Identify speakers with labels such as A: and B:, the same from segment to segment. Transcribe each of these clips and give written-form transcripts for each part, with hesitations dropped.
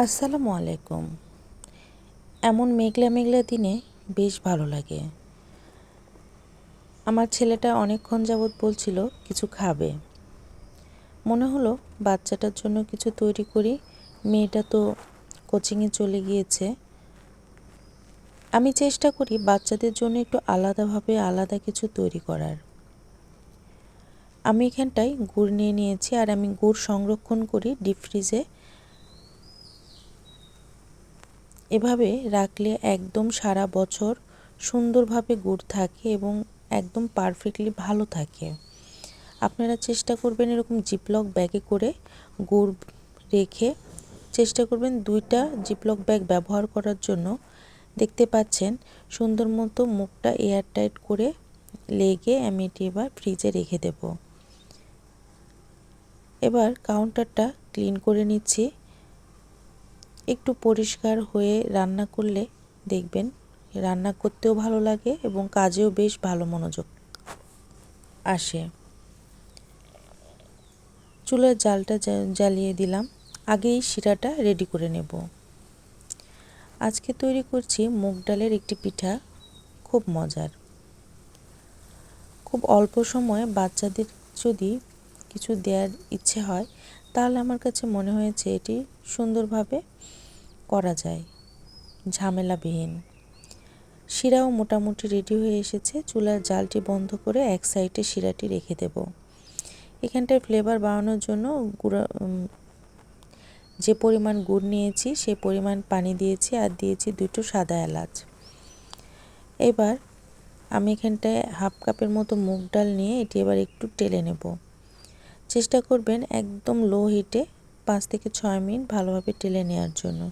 A: আসসালামু আলাইকুম। এমন মেঘলা মেঘলা দিনে বেশ ভালো লাগে। আমার ছেলেটা অনেকক্ষণ যাবৎ বলছিল কিছু খাবে। মনে হলো বাচ্চাটার জন্য কিছু তৈরি করি। মেয়েটা তো কোচিংয়ে চলে গিয়েছে। আমি চেষ্টা করি বাচ্চাদের জন্য একটু আলাদাভাবে আলাদা কিছু তৈরি করার। আমি এখানটায় গুড় নিয়ে নিয়েছি আর আমি গুড় সংরক্ষণ করি ডিপ ফ্রিজে। এভাবে রাখলে একদম সারা বছর সুন্দরভাবে গুড় থাকে এবং একদম পারফেক্টলি ভালো থাকে। আপনারা চেষ্টা করবেন এরকম জিপলক ব্যাগে করে গুড় রেখে চেষ্টা করবেন 2টা জিপলক ব্যাগ ব্যবহার করার জন্য। দেখতে পাচ্ছেন সুন্দর মতো মুখটা এয়ারটাইট করে লেগে আমি এটি এবার ফ্রিজে রেখে দেব। এবার কাউন্টারটা ক্লিন করে নিচ্ছি। একটু পরিষ্কার হয়ে রান্না করলে দেখবেন রান্না করতেও ভালো লাগে এবং কাজেও বেশ ভালো মনোযোগ আসে। চুলার জালটা জ্বালিয়ে দিলাম। আগেই শিরাটা রেডি করে নেব। আজকে তৈরি করছি মুগ ডালের একটি পিঠা, খুব মজার। খুব অল্প সময়ে বাচ্চাদের যদি কিছু দেওয়ার ইচ্ছে হয় তাহলে আমার কাছে মনে হয়েছে এটি সুন্দরভাবে করা যায়, ঝামেলাবিহীন। শিরাও মোটামুটি রেডি হয়ে এসেছে। চুলার জালটি বন্ধ করে এক সাইডে শিরাটি রেখে দেব। এখানটায় ফ্লেভার বাড়ানোর জন্য যে পরিমাণ গুড় নিয়েছি সেই পরিমাণ পানি দিয়েছি আর দিয়েছি 2টো সাদা এলাচ। এবার আমি এখানটায় হাফ কাপের মতো মুগ ডাল নিয়ে এটি এবার একটু টেলে নেব। চেষ্টা করবেন একদম লো হিটে 5 থেকে 6 মিনিট ভালোভাবে টেলে নেওয়ার জন্য।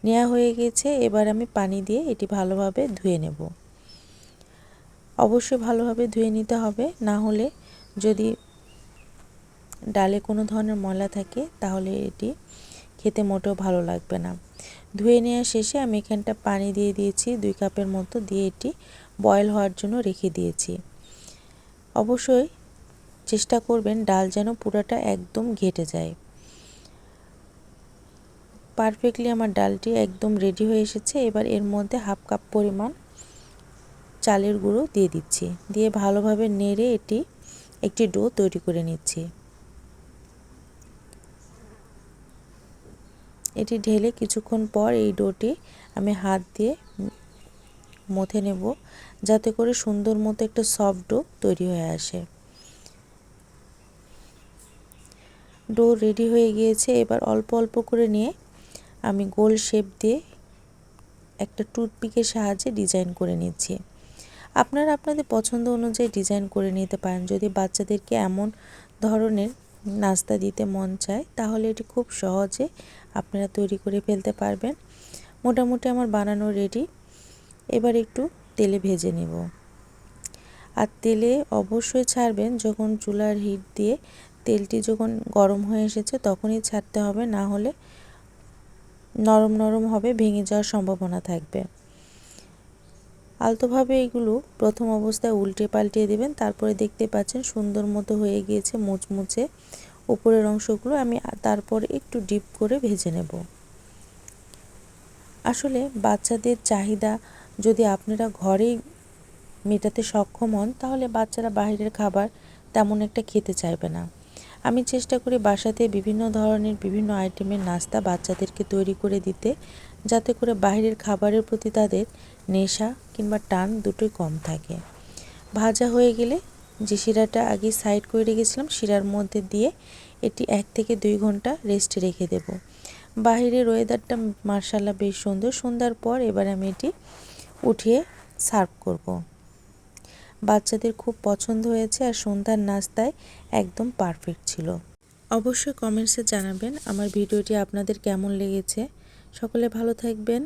A: নেওয়া হয়ে গেছে। এবার আমি পানি দিয়ে এটি ভালোভাবে ধুয়ে নেব। অবশ্যই ভালোভাবে ধুয়ে নিতে হবে, না হলে যদি ডালে কোনো ধরনের ময়লা থাকে তাহলে এটি খেতে মোটেও ভালো লাগবে না। ধুয়ে নেওয়া শেষে আমি এখানটা পানি দিয়ে দিয়েছি 2 কাপের মতো, দিয়ে এটি বয়েল হওয়ার জন্য রেখে দিয়েছি। অবশ্যই চেষ্টা করবেন ডাল যেন পুরোটা একদম ঘেটে যায়। পারফেক্টলি আমার ডালটি একদম রেডি হয়ে এসেছে। এবার এর মধ্যে হাফ কাপ পরিমাণ চালের গুঁড়ো দিয়ে দিচ্ছি, দিয়ে ভালোভাবে নেড়ে এটি একটি ডো তৈরি করে নিচ্ছি। এটি ঢেলে কিছুক্ষণ পর এই ডোটি আমি হাত দিয়ে মথে নেব, যাতে করে সুন্দর মতো একটা সফট ডো তৈরি হয়ে আসে। ডো রেডি হয়ে গিয়েছে। এবার অল্প অল্প করে নিয়ে আমি গোল শেপ দিয়ে একটা টুথপিকের সাহায্যে ডিজাইন করে নিচ্ছি। আপনারা আপনাদের পছন্দ অনুযায়ী ডিজাইন করে নিতে পারেন। যদি বাচ্চাদেরকে এমন ধরনের নাস্তা দিতে মন চায় তাহলে এটি খুব সহজে আপনারা তৈরি করে ফেলতে পারবেন। মোটামুটি আমার বানানো রেডি। এবার একটু তেলে ভেজে নেব। আর তেলে অবশ্যই ছাড়বেন যখন চুলার হিট দিয়ে তেলটি যখন গরম হয়ে এসেছে তখনই ছাড়তে হবে, না হলে নরম নরম হবে, ভেঙে যাওয়ার সম্ভাবনা থাকবে। আলতোভাবে এগুলো প্রথম অবস্থায় উল্টে পাল্টিয়ে দেবেন। তারপরে দেখতে পাচ্ছেন সুন্দর মতো হয়ে গিয়েছে মুচমুচে উপরের অংশগুলো। আমি তারপর একটু ডিপ করে ভেজে নেব। আসলে বাচ্চাদের চাহিদা যদি আপনারা ঘরেই মেটাতে সক্ষম হন তাহলে বাচ্চারা বাইরের খাবার তেমন একটা খেতে চাইবে না। আমি চেষ্টা করি বাসাতে বিভিন্ন ধরনের বিভিন্ন আইটেমের নাস্তা বাচ্চাদেরকে তৈরি করে দিতে, যাতে করে বাইরের খাবারের প্রতি তাদের নেশা কিংবা টান দুটোই কম থাকে। ভাজা হয়ে গেলে যে শিরাটা আগে সাইড করে রেখেছিলাম শিরার মধ্যে দিয়ে এটি 1 থেকে 2 ঘন্টা রেস্টে রেখে দেব। বাইরের ওয়েদারটা মাশাআল্লাহ বেশ সুন্দর। সন্ধ্যার পর এবার আমি এটি উঠিয়ে সার্ভ করব। বাচ্চাদের খুব পছন্দ হয়েছে আর সন্ধ্যার নাস্তায় একদম পারফেক্ট ছিল। অবশ্যই কমেন্টসে জানাবেন আমার ভিডিওটি আপনাদের কেমন লেগেছে। সকলে ভালো থাকবেন।